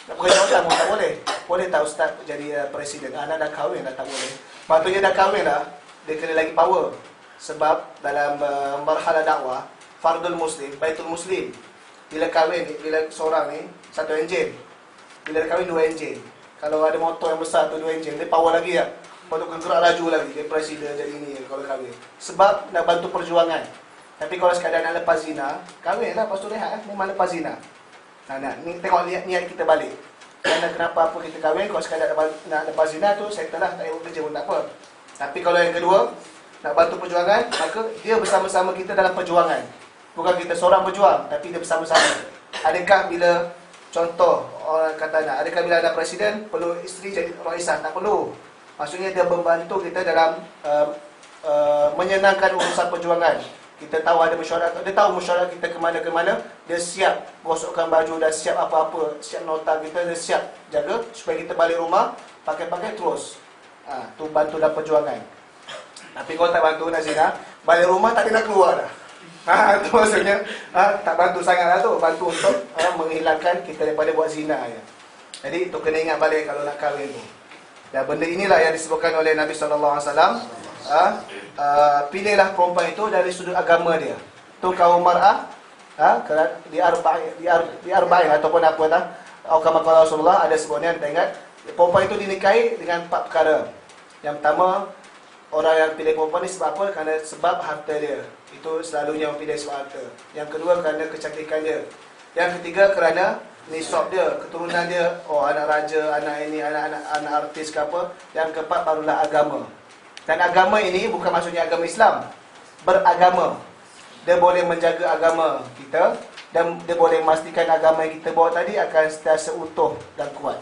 Nak bekerja hutang pun tak boleh. Boleh tak ustaz jadi presiden? Anak dah kahwin dah, tak boleh. Patutnya dah kahwin dah, dia kena lagi power. Sebab dalam marhalah dakwah, fardul muslim, baitul muslim. Bila kahwin, bila seorang ni, satu enjin. Bila dia kahwin, 2 enjin. Kalau ada motor yang besar tu 2 enjin, dia power lagi tak? Lepas tu gerak laju lagi, dia presiden jadi ni kalau kahwin. Sebab nak bantu perjuangan. Tapi kalau sekadar nak lepas zina, kahwin lah, lepas tu rehat, memang lepas zina. Nah, ni tengok niat kita balik. Kerana kenapa apa kita kahwin, kalau sekadar nak lepas zina tu, settle lah, tak payah bekerja pun tak apa. Tapi kalau yang kedua, nak bantu perjuangan, maka dia bersama-sama kita dalam perjuangan. Bukan kita seorang berjuang, tapi dia bersama-sama. Adakah bila, contoh, orang kata nak, adakah bila ada presiden, perlu isteri jadi raisah? Tak perlu. Maksudnya dia membantu kita dalam menyenangkan urusan perjuangan. Kita tahu ada mesyuarat, dia tahu mesyuarat kita ke mana, dia siap gosokkan baju, dah siap apa-apa, siap nota kita, dia siap jaga supaya kita balik rumah pakai-pakai terus. Tu bantu dalam perjuangan. Tapi kalau tak bantu nak zina, balik rumah tak nak keluar dah. Tu maksudnya tak bantu sangatlah tu, bantu untuk menghilangkan kita daripada buat zina ya. Jadi tu kena ingat balik kalau nak kahwin tu. Dan benda inilah yang disebutkan oleh Nabi SAW. Pilihlah perempuan itu dari sudut agama dia. Tu kaum mar'ah di arba'in ataupun apa dah. Atau kama qala Rasulullah, ada sebutnya kita ingat, perempuan itu dinikahi dengan 4 perkara. Yang pertama, orang yang pilih perempuan ni sebab apa? Kerana sebab harta dia. Itu selalunya orang pilih sebab harta. Yang kedua kerana kecantikan dia. Yang ketiga kerana nisab dia, keturunan dia. Oh, anak raja, anak ini, anak artis ke apa. Yang keempat barulah agama. Dan agama ini bukan maksudnya agama Islam. Beragama. Dia boleh menjaga agama kita. Dan dia boleh memastikan agama yang kita bawa tadi akan sentiasa utuh dan kuat.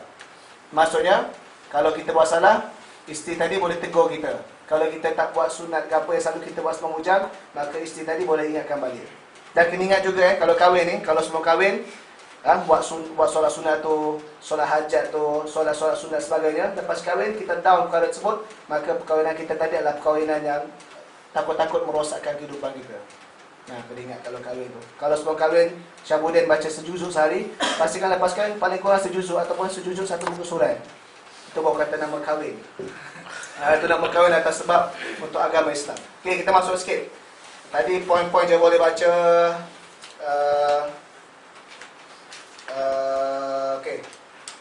Maksudnya, kalau kita buat salah, isteri tadi boleh tegur kita. Kalau kita tak buat sunat ke apa yang selalu kita buat sebelum hujang, maka isteri tadi boleh ingatkan balik. Dan kena ingat juga kalau kahwin ni, kalau sebelum kahwin, buat solat sunat tu, solat hajat tu, solat sunat sebagainya. Lepas kahwin, kita tahu perkara tersebut, maka perkahwinan kita tadi adalah perkahwinan yang takut-takut merosakkan kehidupan kita. Nah, kena ingat kalau kahwin tu. Kalau sebelum kahwin, Syabuddin baca sejuzuk sehari, pastikan lepas kahwin paling kurang sejuzuk ataupun sejuzuk 1 buku surat. Itu baru kata nama kahwin. Itu nama kahwin atas sebab untuk agama Islam. Okey, kita masuk sikit. Tadi poin-poin je boleh baca. Okey.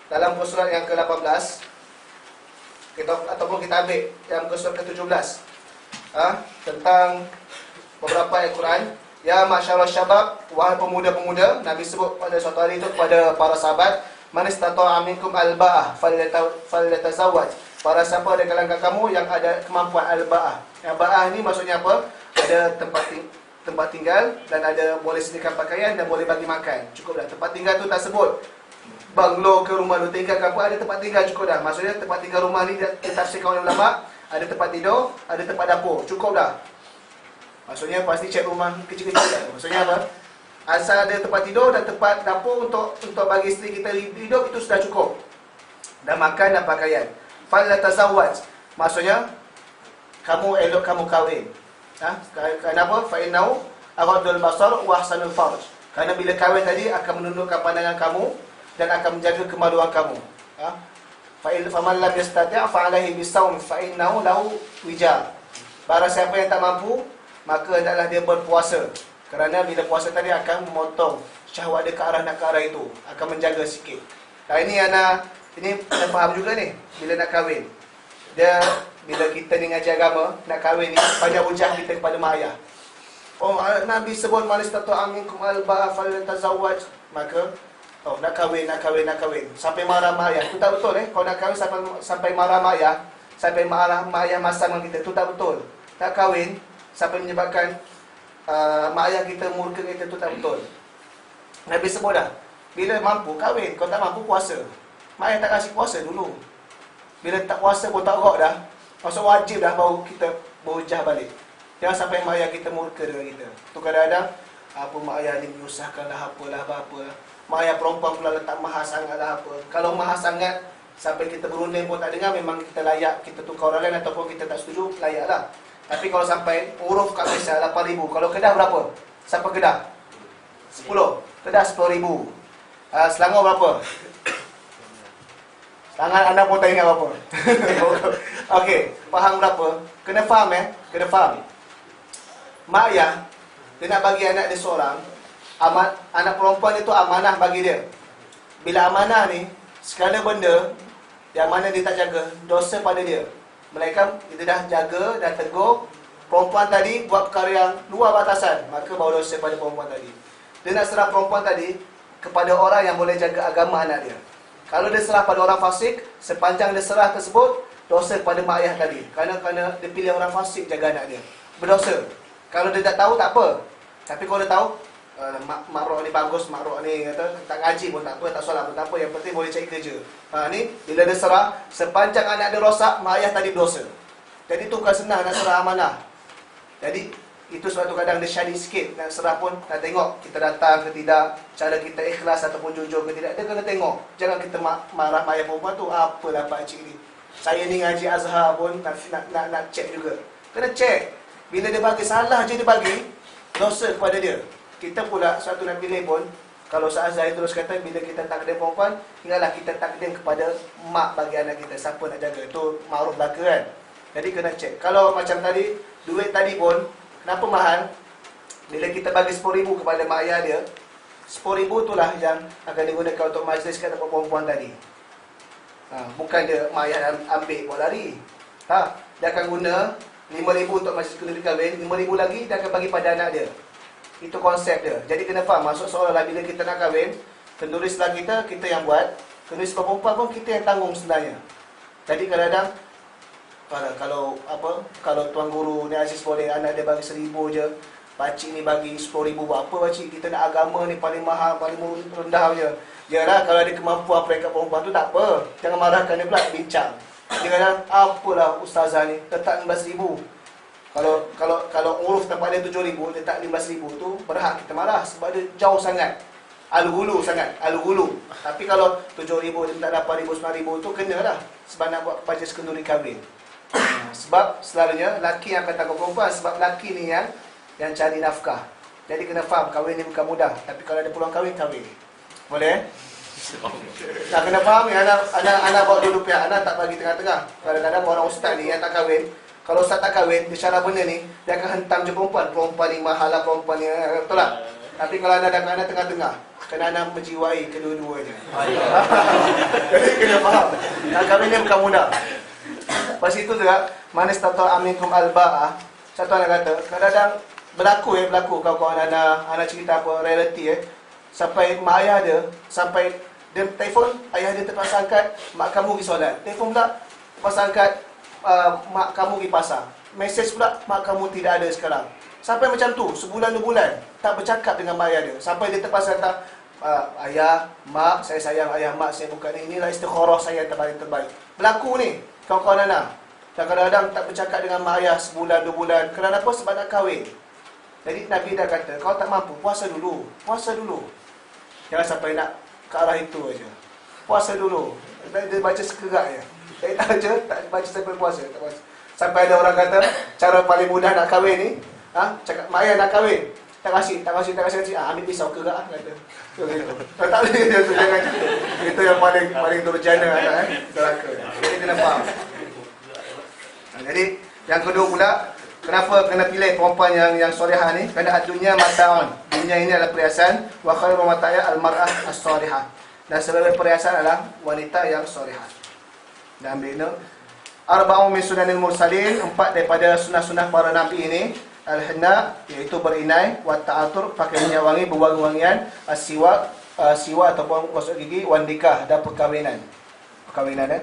Dalam muka surat yang ke-18, ataupun kita ambil yang muka surat ke-17. Tentang beberapa ayat Quran. Ya masyarakat syabab, wahai pemuda-pemuda, Nabi sebut pada suatu hari itu kepada para sahabat, man istata'a minkum alba'ah falyatazawwaj. Para siapa di kalangan kamu yang ada kemampuan alba'ah. Yang ba'ah ni maksudnya apa? Ada tempat tinggal dan ada boleh sediakan pakaian dan boleh bagi makan. Cukup dah. Tempat tinggal tu tak sebut banglo ke rumah lu tinggal ke apa, ada tempat tinggal cukup dah. Maksudnya tempat tinggal rumah ni ditafsirkan oleh ulama, ada tempat tidur, ada tempat dapur, cukup dah. Maksudnya pasti cek rumah kecil-kecil kan. Maksudnya apa? Asal ada tempat tidur dan tempat dapur untuk bagi isteri kita hidup, itu sudah cukup. Dan makan dan pakaian. Falatazawwaj. Maksudnya kamu elok kamu kahwin. Kenapa? Fa innahu aghadul basar wa ahsanul farj. Karena bila kahwin tadi akan menundukkan pandangan kamu dan akan menjaga kemaluan kamu. Fa man lam yastati' fa alaihi bisawm fa innahu lahu wija. Barang siapa yang tak mampu, maka hendaklah dia berpuasa. Kerana bila puasa tadi akan memotong syahwat dia ke arah itu, akan menjaga sikit. Ini kena faham juga ni bila nak kahwin. Dia bila kita ni ngaji agama, nak kahwin ni panjang hujah kita kepada mak ayah. Oh, Nabi sebut man istata'a minkum alba'ah falyatazawwaj. Maka nak kahwin. Sampai marah mak ayah. Itu tak betul Kalau nak kahwin sampai marah mak ayah, sampai marah mak ayah masam dengan kita, itu tak betul. Tak kahwin sampai menyebabkan mak ayah kita murka kita, tu tak betul. Nabi sebut dah, bila mampu kahwin, kalau tak mampu puasa. Mak ayah tak kasih puasa dulu. Bila tak puasa pun tak rok dah, maksud wajib dah baru kita berhujah balik. Jangan sampai mak ayah kita murka dengan kita. Tu kadang-kadang apa mak ayah ni menyusahkan lah apalah apa. Mak ayah perempuan pula letak mahal sangat lah apa. Kalau mahal sangat sampai kita berunding pun tak dengar, memang kita layak kita tukar orang lain ataupun kita tak setuju, layak lah. Tapi kalau sampai huruf kat Malaysia 8,000, kalau Kedah berapa? Siapa Kedah? 10. Kedah 10,000. Selangor berapa? Tangan anda pun tak ingat apa-apa. Okey, faham berapa? Kena faham kena faham. Mak ayah, dia nak bagi anak dia seorang, anak perempuan itu amanah bagi dia. Bila amanah ni, segala benda yang mana dia tak jaga, dosa pada dia. Melainkan kita dah jaga, dah tegur, perempuan tadi buat perkara yang luar batasan, maka baru dosa pada perempuan tadi. Dia nak serah perempuan tadi kepada orang yang boleh jaga agama anak dia. Kalau dia serah pada orang fasik, sepanjang dia serah tersebut, dosa pada mak ayah tadi. Kerana dia pilih orang fasik jaga anak dia, berdosa. Kalau dia tak tahu, tak apa. Tapi kalau dia tahu, mak roh ni bagus, mak roh ni kata tak ngaji pun tak apa, tak solat pun tak apa, yang penting boleh cari kerja. Ni bila dia serah, sepanjang anak dia rosak, mak ayah tadi berdosa. Jadi tu bukan senang nak serah amanah. Jadi itu sebab tu kadang dia syadid sikit. Nak serah pun nak tengok kita datang ke tidak, cara kita ikhlas ataupun jujur ke tidak. Dia kena tengok. Jangan kita marah mak ayah perempuan tu, apalah pakcik ni, saya ni ngaji Azhar pun nak check juga. Kena check. Bila dia bagi salah je dia bagi, dosa kepada dia. Kita pula suatu nak pilih pun, kalau Azhar terus kata, bila kita takdim perempuan, tinggallah kita takdim kepada mak bagi anak kita, siapa nak jaga. Itu ma'ruf belaka kan. Jadi kena check. Kalau macam tadi, duit tadi pun kenapa mahal? Bila kita bagi 10,000 kepada mak ayah dia, 10,000 itulah yang akan digunakan untuk majlis kata perempuan tadi. Bukan dia mak ayah ambil buat lari. Dia akan guna 5,000 untuk majlis kenduri kahwin, 5,000 lagi dia akan bagi pada anak dia. Itu konsep dia. Jadi kena faham, maksud seolah-olah bila kita nak kahwin, kenduri sebelah kita yang buat, kenduri sebelah perempuan pun kita yang tanggung sebenarnya. Jadi kadang-kadang kalau tuan guru ni Aziz boleh, anak dia bagi 1,000 je, pakcik ni bagi 10,000, buat apa pakcik? Kita nak agama ni paling mahal, paling rendah je. Yalah, kalau ada kemampuan peringkat perempuan tu tak apa, jangan marahkan dia pula, bincang. Dia kata, apalah ustazah ni, letak 15,000. Kalau uruf tempat dia 7,000, letak 15,000 tu, berhak kita marah sebab dia jauh sangat. Al-Ghulu sangat, Al-Ghulu. Tapi kalau 7,000 dia tak dapat 9,000 tu, kena lah. Sebab nak buat majlis kenduri kahwin. Sebab selalunya laki yang akan tanggung perempuan, sebab laki ni yang cari nafkah. Jadi kena faham, kahwin ni bukan mudah. Tapi kalau ada peluang kahwin, kahwin. Boleh? Nak kena faham ni, anak bawa dulu pihak, anak tak bagi tengah-tengah. Kadang-kadang orang ustaz ni yang tak kahwin, kalau ustaz tak kahwin, dia cara benda ni, dia akan hentam je perempuan. Perempuan ni mahal lah, perempuan ni, betul tak? Tapi kalau anda dapat anak tengah-tengah, kena anak menjiwai kedua-duanya. Jadi kena faham, nak kahwin ni bukan mudah. Lepas itu juga, man istata'a minkum al-ba'ah, satu anak kata, kadang-kadang berlaku kawan-kawan anak cerita apa, reality sampai mak ayah dia, sampai dia telefon, ayah dia terpaksa angkat, mak kamu pergi solat. Telefon pula, terpaksa angkat, mak kamu pergi pasar. Mesej pula, mak kamu tidak ada sekarang. Sampai macam tu, sebulan 2 bulan, tak bercakap dengan mak ayah dia. Sampai dia terpaksa kata, ayah, mak, saya sayang ayah, mak, saya bukan ni, inilah istikharah saya yang terbaik. Berlaku ni, kawan-kawan anak. Dan kadang-kadang tak bercakap dengan mak ayah sebulan 2 bulan. Kerana apa? Sebab nak kahwin. Jadi Nabi dah kata, kalau tak mampu, puasa dulu. Puasa dulu. Jangan sampai nak ke arah itu aja. Puasa dulu. Dia baca sekerak je. Dia tak je, tak baca sampai puasa. Tak puasa. Sampai ada orang kata, cara paling mudah nak kahwin ni, cakap, mak ayah nak kahwin. Tak kasih. Ambil pisau kerak kata. Tak boleh dia tu, jangan. Itu yang paling durjana anak celaka. Jadi kena faham. Jadi yang kedua pula, kenapa kena pilih perempuan yang solehah ni? Kerana dunia mata'un. Dunia ini adalah perhiasan. Wa khairu mata'a al-mar'ah as-solehah. Dan seluruh perhiasan adalah wanita yang solehah. Dan ambil ni, arba'u min sunanil mursalin, 4 daripada sunah-sunah para nabi ini. Al-henna, iaitu berinai. Wa ta'atur, pakai minyak wangi, berwangi-wangian. As-siwak, siwak ataupun gosok gigi. Wan nikah, dan perkahwinan. Perkahwinan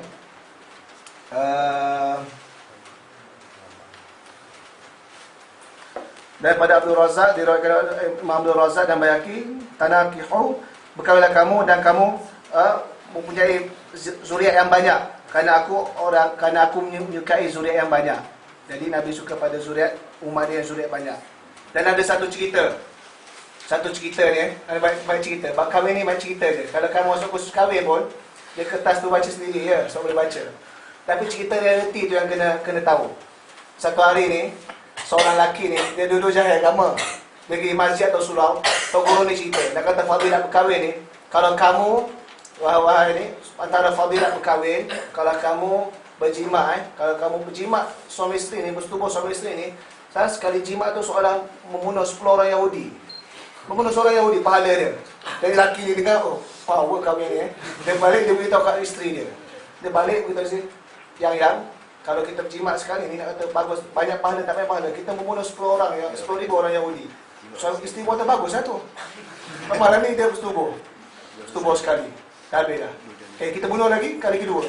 daripada Abdul Razak, diriwayatkan Imam Abdul Razak dan Bayhaqi, tanakihu, berkahwinlah kamu dan kamu mempunyai zuriat yang banyak, kerana aku menyukai zuriat yang banyak. Jadi Nabi suka pada zuriat umat dia yang zuriat banyak. Dan ada satu cerita ni, ada banyak cerita. Bab kahwin ni banyak cerita je. Kalau kamu masuk kursus kahwin pun, dia kertas tu baca sendiri ya, so boleh baca. Tapi cerita realiti tu yang kena tahu. Satu hari ni, seorang lelaki ni, dia duduk jahil agama. Dia pergi masjid atau surau, Tok Guru ni cerita. Dia kata, Fadil nak berkahwin ni, kalau kamu wahai ni, antara fadilat berkahwin, kalau kamu berjima, kalau kamu berjima suami isteri ni, bersetubuh suami isteri ni, sekali jima tu seorang membunuh 10 orang Yahudi. Membunuh seorang Yahudi, pahala dia. Jadi laki ni dengar, oh, power kahwin ni. Dia balik, dia beritahu kat isteri dia. Dia balik beritahu isteri, yang, kalau kita berjima sekali ni, nak kata bagus, banyak pahala, tak banyak pahala. Kita membunuh 10 orang, 10,000 orang Yahudi. So, isteri pun bagus lah tu. Malam ni dia bersetubuh. Bersetubuh sekali. Dah habis dah. Okay, kita bunuh lagi, kali kedua.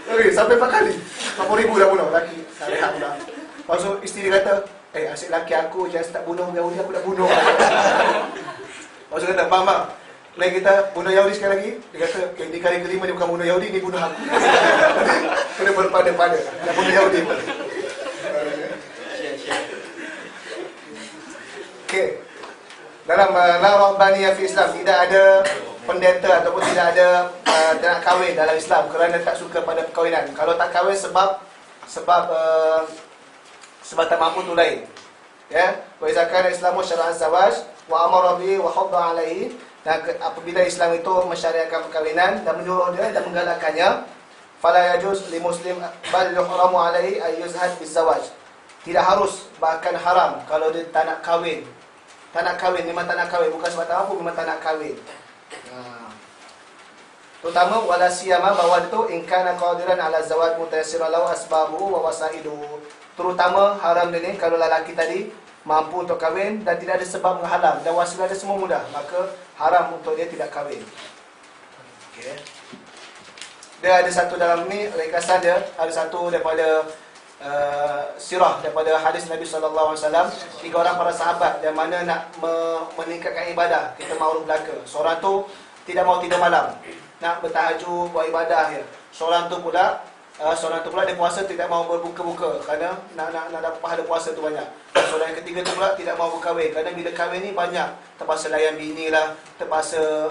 Okay, sampai 4 kali. 40,000 dah bunuh. Laki, tak rehat pula. Lepas tu, isteri dia kata, asyik laki aku je start bunuh Yahudi, aku dah bunuh. Lepas tu kata, Mama, lain kita bunuh Yahudi sekali lagi. Dia kata, okay, di kali kelima dia bukan bunuh Yahudi, ni bunuh aku. Kena berpada-pada. Dah bunuh Yahudi pun. Okay. Dalam la rabbaniyah fi Islam, tidak ada pendeta ataupun tidak ada nak kahwin dalam Islam kerana tak suka pada perkahwinan. Kalau tak kahwin sebab tak mampu tu lain. Ya, wa idza kana Islamu syara'an zawaj wa amara bihi wa hadda alaihi. Dan apabila Islam itu mensyariatkan perkahwinan dan menyuruh dia dan menggalakkannya, fala yajuz li muslim bal yuhramu alaihi ay yuzhad bizawaj. Tidak harus, bahkan haram kalau dia tak nak kahwin. Tak nak kahwin, memang tak nak kahwin. Bukan sebab tak mampu, memang tak nak kahwin. Terutama wala siyama bahawa itu in kana qadiran ala zawaj mutayassira lahu asbabuhu wa wasaiduhu. Terutama haram dia ni kalau lelaki tadi mampu untuk kahwin dan tidak ada sebab menghalang dan wasilah dia semua mudah, maka haram untuk dia tidak kahwin. Okey. Dia ada satu dalam ni ringkasan dia, ada satu daripada sirah daripada hadis Nabi SAW, 3 orang para sahabat yang mana nak meningkatkan ibadah, kita mahu belaka. Seorang tu tidak mau tidur malam, nak bertahajud, buat ibadah je. Seorang tu pula dia puasa tidak mau berbuka-buka kerana nak dapat pahala puasa tu banyak. Seorang yang ketiga tu pula tidak mau berkahwin kerana bila kahwin ni banyak terpaksa layan bini lah, terpaksa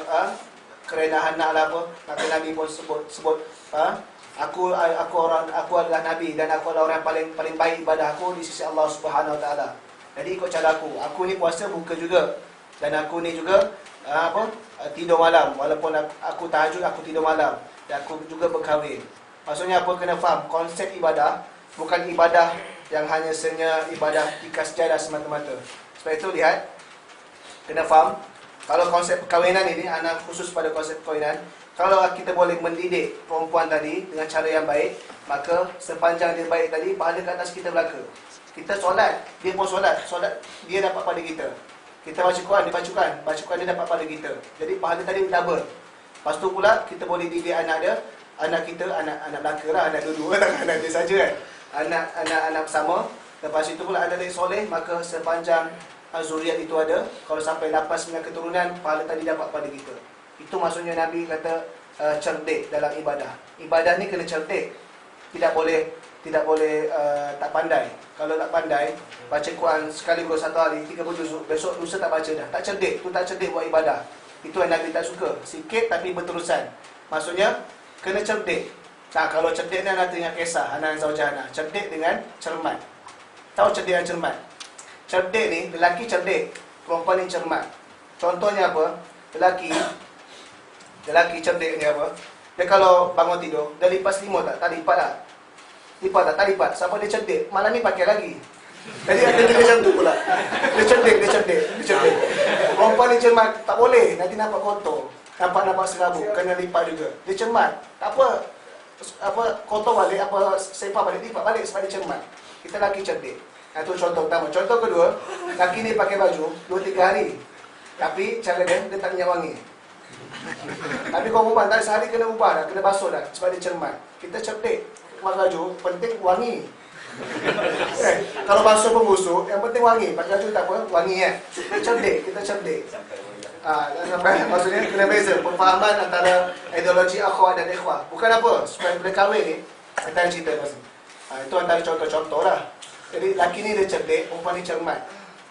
kerenahan anak lah apa. Maka Nabi pun sebut Aku adalah Nabi dan aku adalah orang yang paling baik ibadah aku di sisi Allah Subhanahu Wa Taala. Jadi ikut cara aku. Aku ni puasa buka juga dan aku ni juga tidur malam. Walaupun aku tahajud, aku tidur malam dan aku juga berkahwin. Maksudnya apa, kena faham konsep ibadah bukan ibadah yang hanya ibadah ikas jadah semata-mata. Sebab itu lihat, kena faham kalau konsep perkahwinan ini, anak khusus pada konsep perkahwinan. Kalau kita boleh mendidik perempuan tadi dengan cara yang baik, maka sepanjang dia baik tadi, pahala ke atas kita belaka. Kita solat, dia pun solat, dia dapat pada kita. Kita baca Quran, dia baca Quran dia dapat pada kita. Jadi pahala tadi double. Lepas tu pula kita boleh didik anak kita, anak belaka lah, anak dua-dua lah, anak dia saja kan. Anak bersama. Lepas itu pula ada lagi soleh, maka sepanjang zuriat itu ada, kalau sampai 8-9 keturunan, pahala tadi dapat pada kita. Itu maksudnya Nabi kata cerdik dalam ibadah. Ibadah ni kena cerdik. Tidak boleh tak pandai. Kalau tak pandai, baca Quran sekaligus satu hari 30 juzuk, besok lusa tak baca dah. Tak cerdik, tu tak cerdik buat ibadah. Itu yang Nabi tak suka. Sikit tapi berterusan. Maksudnya kena cerdik. Nah, kalau cerdik ni anak teringat kisah Hana Zaujana. Cerdik dengan cermat. Tahu cerdik dan cermat? Cerdik ni, lelaki cerdik, perempuan ni cermat. Contohnya apa? Lelaki cerdik ni apa? Dia kalau bangun tidur, dia lipat selimut tak? Tak lipat tak? Lipat tak? Tak lipat. Siapa dia cerdik? Malam ni pakai lagi. Jadi ada dia macam tu pula. Dia cerdik. Perempuan ni cermat, tak boleh. Nanti nampak kotor. Nampak serabut. Kena lipat juga. Dia cermat. Tak apa kotor balik, sepah balik, lipat balik sebab dia cermat. Kita lelaki cerdik. Itu contoh pertama. Contoh kedua, lelaki ni pakai baju 2-3 hari. Tapi cara dia tak minyak wangi. Tapi kalau perempuan tak sehari kena ubah dah, kena basuh dah sebab dia cermat. Kita cerdik, pakai baju penting wangi. Kalau basuh pun busuk, yang penting wangi. Pakai baju tak apa, wangi kan. Kita cerdik. Maksudnya kena beza pemahaman antara ideologi akhwah dan ikhwah. Bukan apa, supaya bila kahwin ni, saya cerita pasal. Itu antara contoh-contoh lah. Jadi laki ni dia cerdik, perempuan ni cermat.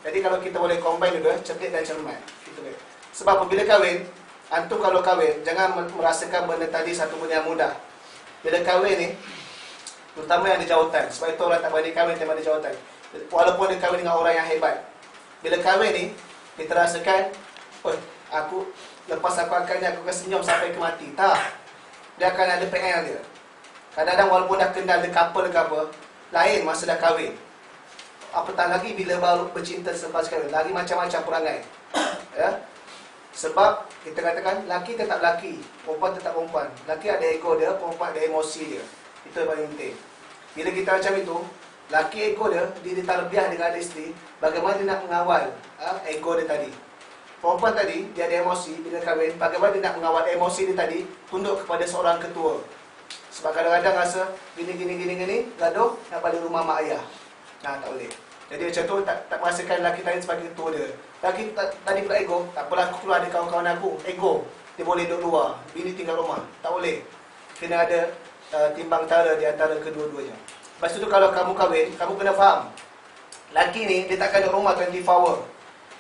Jadi kalau kita boleh combine dua, cerdik dan cermat. Sebab apabila kahwin, antum kalau kahwin, jangan merasakan benda tadi satu benda yang mudah. Bila kahwin ni, terutama yang ada jawatan. Sebab itu orang tak berani kahwin yang ada jawatan. Walaupun dia kahwin dengan orang yang hebat. Bila kahwin ni, kita rasakan, lepas aku angkat ni, aku akan senyum sampai ke mati. Tak. Dia akan ada PL dia. Kadang-kadang walaupun dah kenal the couple ke apa, lain masa dah kahwin. Apatah lagi bila baru bercinta selepas kahwin, lagi macam-macam perangai. Ya. Sebab kita katakan laki tetap laki, perempuan tetap perempuan. Laki ada ego dia, perempuan ada emosi dia. Itu yang paling penting. Bila kita macam itu, laki ego dia terlebiah dengan ada isteri, bagaimana dia nak mengawal ego dia tadi. Perempuan tadi, dia ada emosi bila kahwin, bagaimana dia nak mengawal emosi dia tadi, tunduk kepada seorang ketua. Sebab kadang-kadang rasa gini, gaduh, nak balik rumah mak ayah. Nah, tak boleh. Jadi macam tu, tak merasakan lelaki tadi sebagai ketua dia. Lelaki tadi pula ego, tak apalah aku keluar ada kawan-kawan aku. Ego, dia boleh duduk luar, bini tinggal rumah. Tak boleh. Kena ada timbang tara di antara kedua-duanya. Lepas tu kalau kamu kahwin, kamu kena faham. Lelaki ni, dia takkan duduk rumah 24 hour.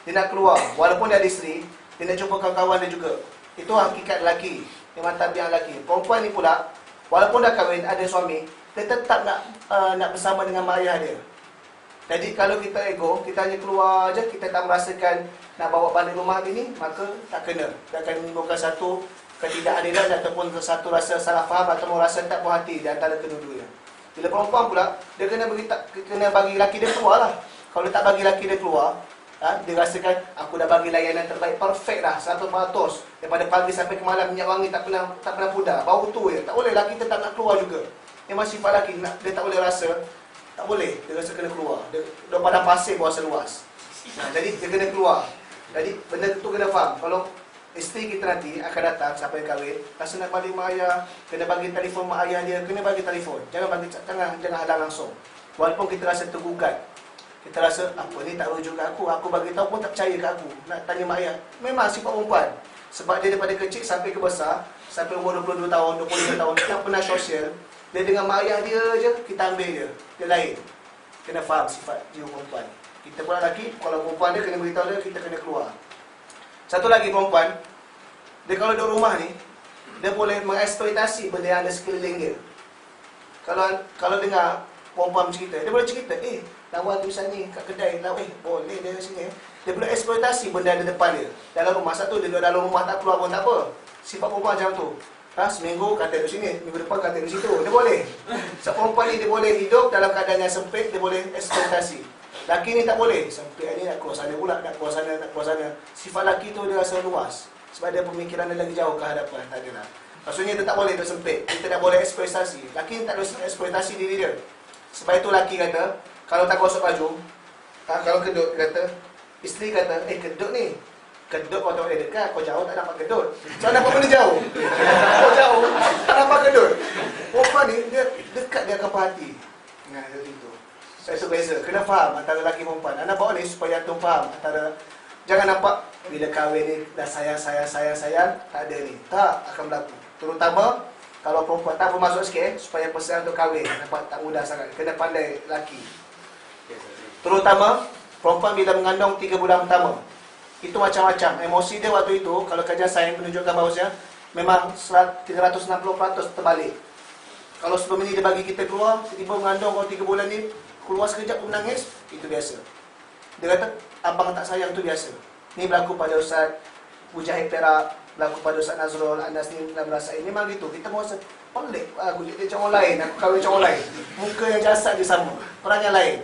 Dia nak keluar. Walaupun dia ada isteri, dia nak jumpa kawan-kawan dia juga. Itu hakikat lelaki. Memang tabiat lelaki. Perempuan ni pula, walaupun dah kahwin, ada suami, dia tetap nak bersama dengan mak ayah dia. Jadi kalau kita ego, kita hanya keluar je, kita tak merasakan nak bawa balik rumah bini, maka tak kena. Dia akan menimbulkan satu ketidakadilan ataupun satu rasa salah faham atau rasa tak puas hati di antara kedua-duanya. Bila perempuan pula, dia kena bagi laki dia keluar lah. Kalau dia tak bagi laki dia keluar, dia rasakan aku dah bagi layanan terbaik, perfect dah, 100%. Daripada pagi sampai ke malam, minyak wangi tak pernah pudar, bau tu je. Tak boleh, laki tetap nak keluar juga. Memang sifat laki, dia tak boleh rasa. Tak boleh, dia rasa kena keluar. Dia padang pasir berasa luas. Jadi dia kena keluar. Jadi benda tu kena faham. Kalau isteri kita nanti akan datang sampai kahwin, rasa nak balik mak ayah, kena bagi telefon mak ayah dia, kena bagi telefon. Jangan hadang langsung. Walaupun kita rasa tergugat, kita rasa apa ni tak rujuk kat aku bagi tahu pun tak percaya kat aku. Nak tanya mak ayah. Memang sifat perempuan. Sebab dia daripada kecil sampai ke besar, sampai umur 22 tahun, 25 tahun, tak pernah sosial. Dia dengan mak ayah dia je, kita ambil dia. Dia lain. Kena faham sifat jiwa perempuan. Kita pula lelaki, kalau perempuan dia kena beritahu dia, kita kena keluar. Satu lagi perempuan, dia kalau duduk rumah ni, dia boleh mengeksploitasi benda yang ada sekeliling dia. Kalau dengar perempuan bercerita, dia boleh cerita, lawan tu ni kat kedai, boleh dia sini. Dia boleh eksploitasi benda ada depan dia. Dalam rumah, satu dia duduk dalam rumah tak keluar pun tak apa. Sifat perempuan macam tu. Seminggu kata di sini, minggu depan kata di situ. Dia boleh. Sebab perempuan ni dia boleh hidup dalam keadaan yang sempit, dia boleh eksploitasi. Laki ni tak boleh. Sempit ni nak keluar sana pula, nak keluar sana. Sifat laki tu dia rasa luas. Sebab dia pemikiran dia lagi jauh ke hadapan. Tak adalah. Maksudnya dia tak boleh tersempit. Kita tak boleh eksploitasi. Laki ni tak boleh eksploitasi diri dia. Sebab itu laki kata, kalau tak gosok baju, kalau kedut, kata, isteri kata, kedut ni. Kedut kau tak boleh dekat, kau jauh tak nampak kedut. So nampak benda jauh. Kau jauh, tak nampak kedut. Perempuan ni, dia dekat dia akan perhati. Nah, itu. Saya beza. Kena faham antara lelaki perempuan. Anda bawa ni supaya antum faham antara, jangan nampak bila kahwin ni dah sayang, tak ada ni. Tak akan berlaku. Terutama kalau perempuan tak bermasuk sikit, supaya pesan untuk kahwin nampak tak mudah sangat. Kena pandai lelaki. Terutama perempuan bila mengandung 3 bulan pertama. Itu macam-macam. Emosi dia waktu itu, kalau kajian sains menunjukkan bahawasanya memang 360% terbalik. Kalau sebelum ini dia bagi kita keluar, tiba-tiba mengandung kalau 3 bulan ni, keluar sekejap pun menangis, itu biasa. Dia kata, abang tak sayang tu biasa. Ni berlaku pada Ustaz Mujahid Perak, berlaku pada Ustaz Nazrul, Anas ni dalam rasa ini. Memang gitu. Kita merasa, pelik aku jadi macam orang lain, aku kahwin macam orang lain. Muka yang jasad dia sama, perangai lain.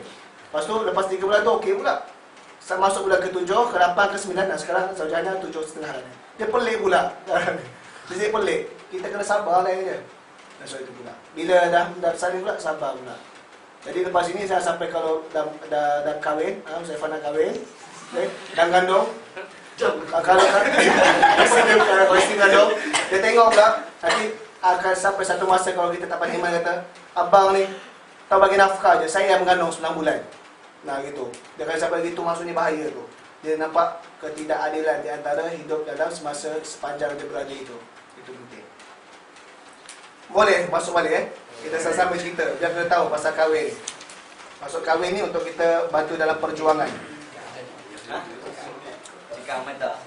Lepas tu, lepas 3 bulan tu, okey pula. Masuk bulan ke-7, ke-8, ke-9 dan sekarang zaujahnya 7,5. Dia pelik pula. Dia pelik. Kita kena sabar lah je. Dan so itu pula. Bila dah saling pula, sabar pula. Jadi lepas ini saya sampai kalau dah kahwin, saya nak kahwin, dan gandung. Kalau isteri gandung, dia tengok pula, nanti akan sampai satu masa kalau kita tak pandai iman kata, abang ni, tak bagi nafkah je, saya yang mengandung 9 bulan. Nah gitu. Dia kata sampai gitu maksudnya bahaya tu. Dia nampak ketidakadilan di antara hidup dalam semasa sepanjang dia berada itu. Itu penting. Boleh masuk balik Kita sama-sama cerita biar kita tahu pasal kahwin. Masuk kahwin ni untuk kita bantu dalam perjuangan. Cikang mata.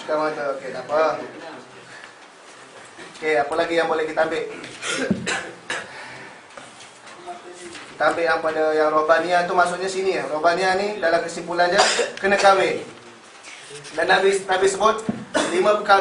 Okey, tak apa. Okey, apa lagi yang boleh kita ambil? Kita ambil yang pada yang Robaniyah tu maksudnya sini Robaniyah ni dalam kesimpulannya kena kahwin. Dan Nabi sebut 5 5 perkara